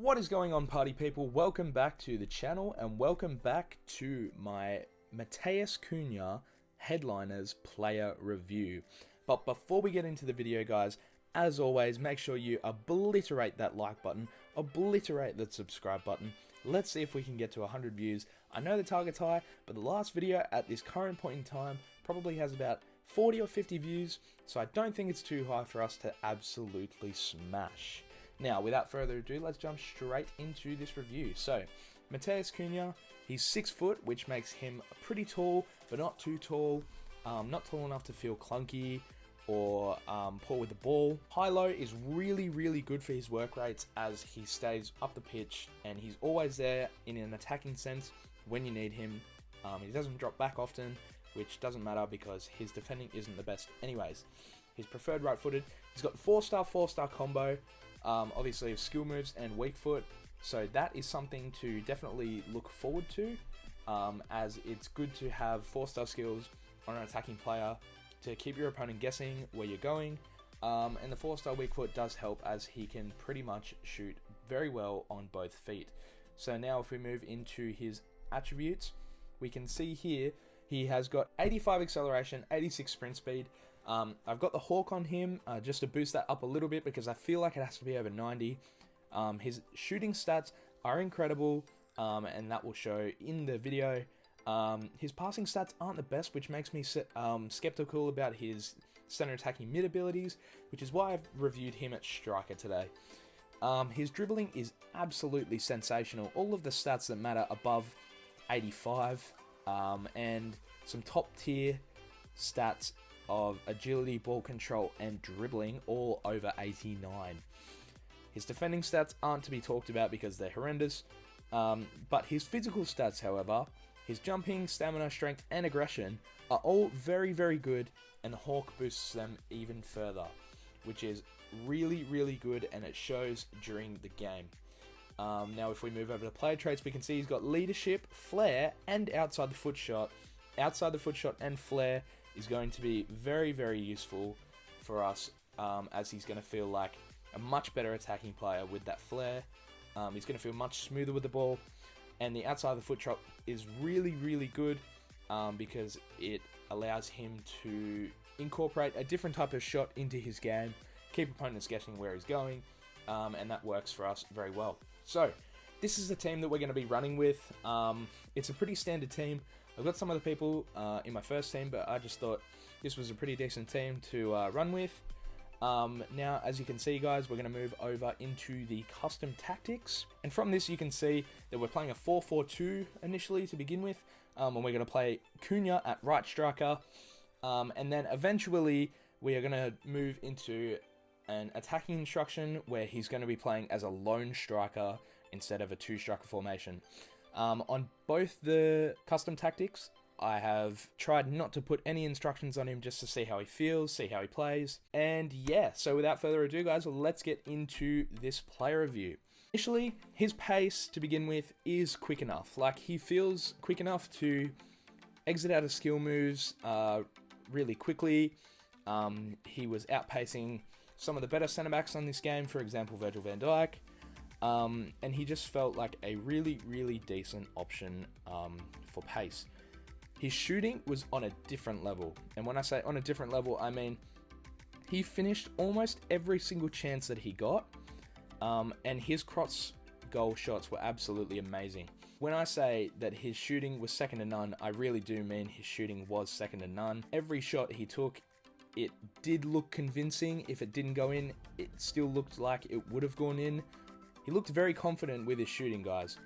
What is going on, party people? Welcome back to the channel and welcome back to my Matheus Cunha Headliners player review. But before we get into the video, guys, as always, make sure you obliterate that like button, obliterate the subscribe button. Let's see if we can get to 100 views. I know the target's high, but the last video at this current point in time probably has about 40 or 50 views, so I don't think it's too high for us to absolutely smash. Now, without further ado, let's jump straight into this review. So, Matheus Cunha, he's 6 foot, which makes him pretty tall, but not too tall. Not tall enough to feel clunky or poor with the ball. High-low is really good for his work rates as he stays up the pitch and he's always there in an attacking sense when you need him. He doesn't drop back often, which doesn't matter because his defending isn't the best anyways. He's preferred right-footed. He's got 4-star combo. Obviously of skill moves and weak foot, so that is something to definitely look forward to, as it's good to have 4-star skills on an attacking player to keep your opponent guessing where you're going, and the 4-star weak foot does help as he can pretty much shoot very well on both feet. So now if we move into his attributes, we can see here he has got 85 acceleration, 86 sprint speed. I've got the Hawk on him just to boost that up a little bit because I feel like it has to be over 90. His shooting stats are incredible, and that will show in the video. His passing stats aren't the best, which makes me skeptical about his center attacking mid abilities, which is why I've reviewed him at striker today. His dribbling is absolutely sensational. All of the stats that matter above 85, and some top tier stats of agility, ball control, and dribbling, all over 89. His defending stats aren't to be talked about because they're horrendous, but his physical stats, however, his jumping, stamina, strength, and aggression are all very good, and the Hawk boosts them even further, which is really good, and it shows during the game. Now if we move over to player traits, we can see he's got leadership, flair, and outside the foot shot. Outside the foot shot and flair is going to be very useful for us, as he's going to feel like a much better attacking player with that flair. He's going to feel much smoother with the ball, and the outside of the foot shot is really good, because it allows him to incorporate a different type of shot into his game, keep opponents guessing where he's going, and that works for us very well. So this is the team that we're going to be running with. It's a pretty standard team. I've got some other people in my first team, but I just thought this was a pretty decent team to run with. Now, as you can see, guys, we're going to move over into the custom tactics. And from this, you can see that we're playing a 4-4-2 initially to begin with. And we're going to play Cunha at right striker. And then eventually, we are going to move into an attacking instruction where he's going to be playing as a lone striker instead of a 2-striker formation. On both the custom tactics, I have tried not to put any instructions on him just to see how he feels, see how he plays. And yeah, so without further ado, guys, let's get into this player review. Initially, his pace to begin with is quick enough. Like, he feels quick enough to exit out of skill moves really quickly. He was outpacing some of the better centre backs on this game, for example, Virgil van Dijk. And he just felt like a really decent option for pace. His shooting was on a different level, and when I say on a different level, I mean he finished almost every single chance that he got, and his cross goal shots were absolutely amazing. When I say that his shooting was second to none, I really do mean his shooting was second to none. Every shot he took, it did look convincing. If it didn't go in, it still looked like it would have gone in. He looked very confident with his shooting, guys.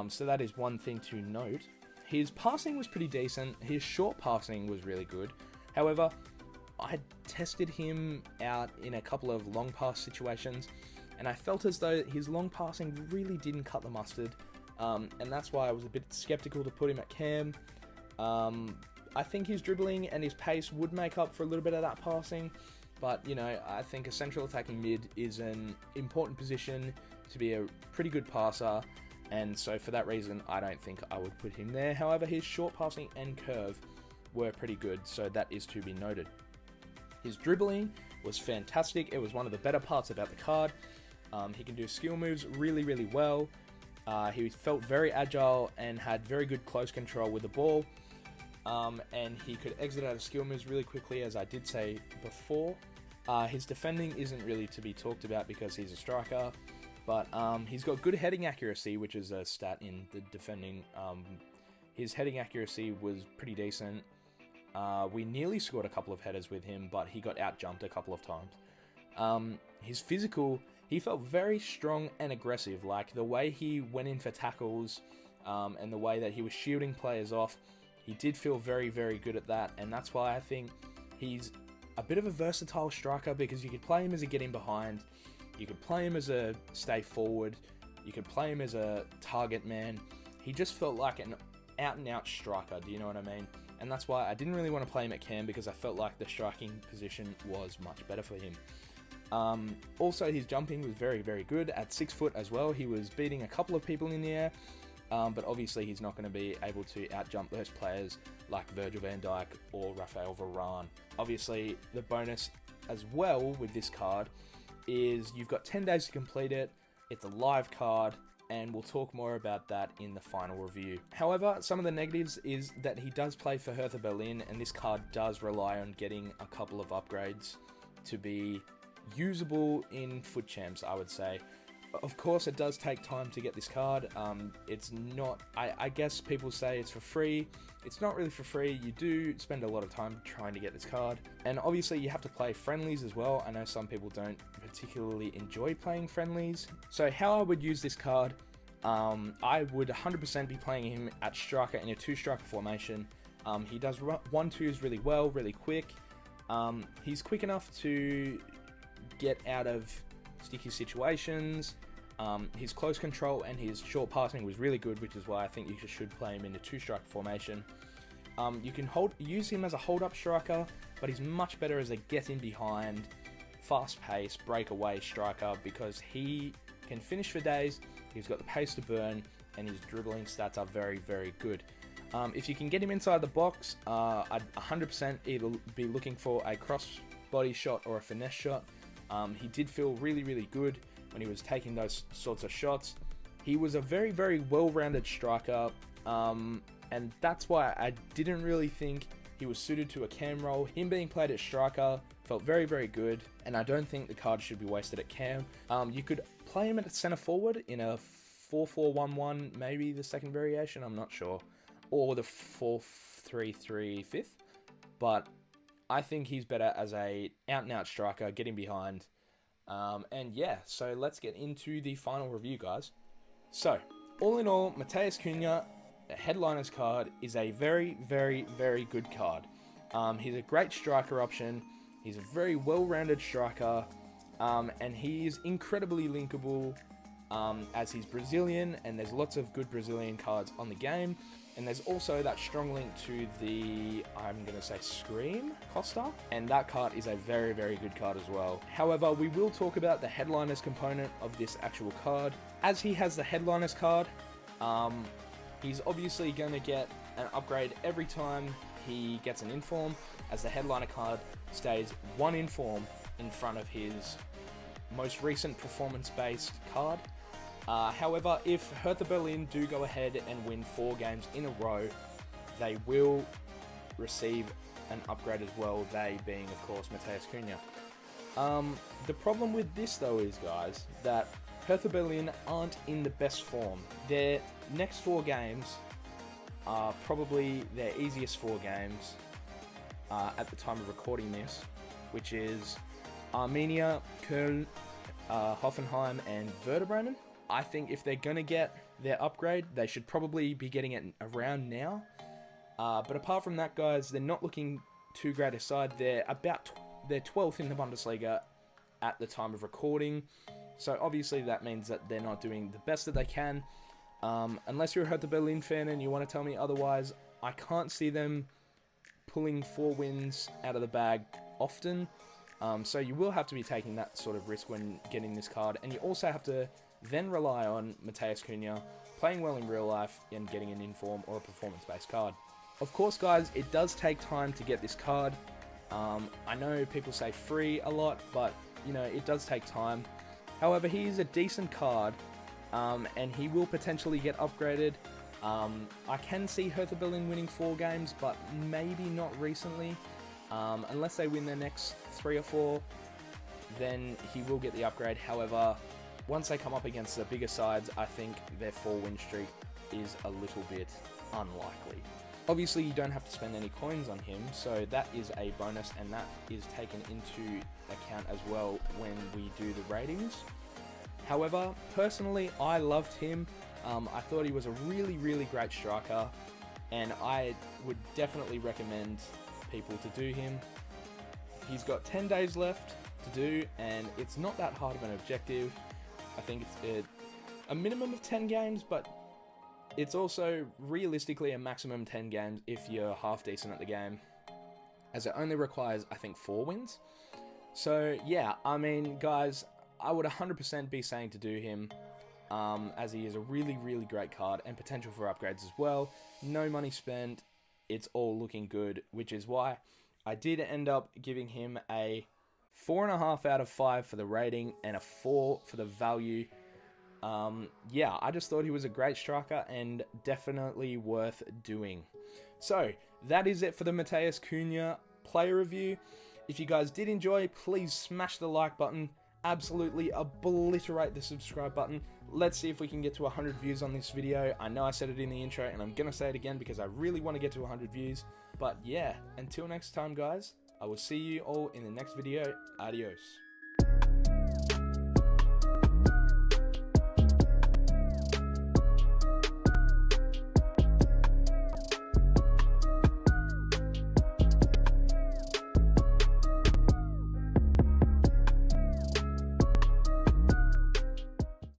So that is one thing to note. His passing was pretty decent. His short passing was really good. However, I tested him out in a couple of long pass situations, and I felt as though his long passing really didn't cut the mustard. And that's why I was a bit skeptical to put him at cam. I think his dribbling and his pace would make up for a little bit of that passing. But, you know, I think a central attacking mid is an important position to be a pretty good passer, and so for that reason, I don't think I would put him there. However, his short passing and curve were pretty good, so that is to be noted. His dribbling was fantastic. It was one of the better parts about the card. He can do skill moves really, really well. He felt very agile and had very good close control with the ball. And he could exit out of skill moves really quickly, as I did say before. His defending isn't really to be talked about because he's a striker, but he's got good heading accuracy, which is a stat in the defending. His heading accuracy was pretty decent. We nearly scored a couple of headers with him, but he got out-jumped a couple of times. His physical, he felt very strong and aggressive. Like, the way he went in for tackles, and the way that he was shielding players off, he did feel very, very good at that, and that's why I think he's a bit of a versatile striker, because you could play him as a get in behind, you could play him as a stay forward, you could play him as a target man. He just felt like an out-and-out striker, do you know what I mean? And that's why I didn't really want to play him at cam, because I felt like the striking position was much better for him. Also, his jumping was very, very good at 6 foot as well. He was beating a couple of people in the air, but obviously he's not going to be able to out-jump those players like Virgil van Dijk or Rafael Varane. Obviously, the bonus as well with this card is you've got 10 days to complete it. It's a live card, and we'll talk more about that in the final review. However, some of the negatives is that he does play for Hertha Berlin, and this card does rely on getting a couple of upgrades to be usable in FUT Champs, I would say. Of course, it does take time to get this card. It's not, I guess people say it's for free. It's not really for free. You do spend a lot of time trying to get this card. And obviously you have to play friendlies as well. I know some people don't particularly enjoy playing friendlies. So how I would use this card, I would 100% be playing him at striker in a 2-striker formation. He does 1-2s really well, really quick. He's quick enough to get out of sticky situations. His close control and his short passing was really good, which is why I think you should play him in a 2-striker formation. You can use him as a hold-up striker, but he's much better as a get-in-behind, fast-paced, breakaway striker, because he can finish for days, he's got the pace to burn, and his dribbling stats are very, very good. If you can get him inside the box, I'd 100% either be looking for a cross-body shot or a finesse shot. He did feel really, really good when he was taking those sorts of shots. He was a very, very well-rounded striker, and that's why I didn't really think he was suited to a cam role. Him being played at striker felt very, very good, and I don't think the card should be wasted at cam. You could play him at centre forward in a 4-4-1-1, maybe the second variation, I'm not sure, or the 4-3-3 fifth, but I think he's better as a out-and-out striker, getting behind. And yeah, so let's get into the final review, guys. So, all in all, Matheus Cunha, a headliner's card, is a very, very, very good card. He's a great striker option. He's a very well-rounded striker. And he is incredibly linkable, as he's Brazilian, and there's lots of good Brazilian cards on the game. And there's also that strong link to the, I'm going to say, Scream Costa. And that card is a very, very good card as well. However, we will talk about the headliners component of this actual card. As he has the headliners card, he's obviously going to get an upgrade every time he gets an inform, as the headliner card stays 1 inform in front of his most recent performance-based card. However, if Hertha Berlin do go ahead and win 4 games in a row, they will receive an upgrade as well, they being, of course, Matheus Cunha. The problem with this, though, is, guys, that Hertha Berlin aren't in the best form. Their next 4 games are probably their easiest 4 games at the time of recording this, which is Arminia, Köln, Hoffenheim, and Werder Bremen. I think if they're going to get their upgrade, they should probably be getting it around now. But apart from that, guys, they're not looking too great a side. They're 12th in the Bundesliga at the time of recording. So obviously that means that they're not doing the best that they can. Unless you're a Hertha Berlin fan and you want to tell me otherwise, I can't see them pulling 4 wins out of the bag often. So you will have to be taking that sort of risk when getting this card. And you also have to then rely on Matheus Cunha playing well in real life and getting an inform or a performance-based card. Of course, guys, it does take time to get this card. I know people say free a lot, but you know, it does take time. However, he is a decent card, and he will potentially get upgraded. I can see Hertha Berlin winning 4 games, but maybe not recently. Unless they win their next 3 or 4, then he will get the upgrade. However, once they come up against the bigger sides, I think their 4-win streak is a little bit unlikely. Obviously, you don't have to spend any coins on him, so that is a bonus, and that is taken into account as well when we do the ratings. However, personally, I loved him. I thought he was a really, really great striker, and I would definitely recommend people to do him. He's got 10 days left to do, and it's not that hard of an objective. I think it's a minimum of 10 games, but it's also realistically a maximum 10 games if you're half decent at the game, as it only requires, I think, 4 wins. So yeah, I mean, guys, I would 100% be saying to do him, as he is a really, really great card and potential for upgrades as well. No money spent, it's all looking good, which is why I did end up giving him a 4.5 out of 5 for the rating and a 4 for the value. Yeah, I just thought he was a great striker and definitely worth doing. So, that is it for the Matheus Cunha player review. If you guys did enjoy, please smash the like button. Absolutely obliterate the subscribe button. Let's see if we can get to 100 views on this video. I know I said it in the intro, and I'm going to say it again because I really want to get to 100 views. But yeah, until next time, guys, I will see you all in the next video. Adios.